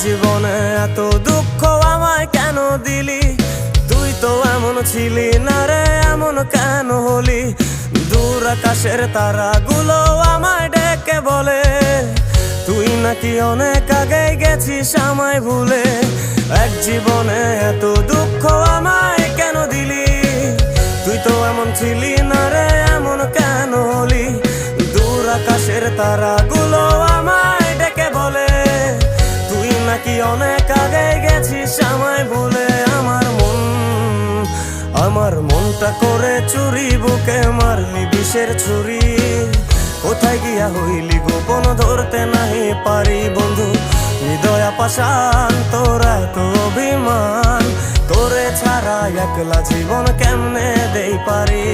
জীবনে এত দুঃখ আমায় কেন দিলি? তুই তো এমন ছিলি না রে, এমন কেন হলি? দূর আকাশের তারাগুলো আমায় ডেকে বলে তুই নাকি অনেক আগে গেছিস আমায় ভুলে। এক জীবনে এত দুঃখ আমায় কেন দিলি? তুই তো এমন ছিলি না রে, এমন কেন হলি? দূর আকাশের তারাগুলো আমায় ডেকে বলে তুই নাকি অনেক আগে গেছিস আমায় ভুলে। আমার মনটা করে চুরি, বুকে মারলি বিষের ছুরি। কোথায় গিয়া হইলি গোপন ধরতে নাহি পারি বন্ধু। হৃদয় পাষাণ তোর এত অভিমান, তোরে ছাড়া একলা জীবন কেমনে দেই পারি?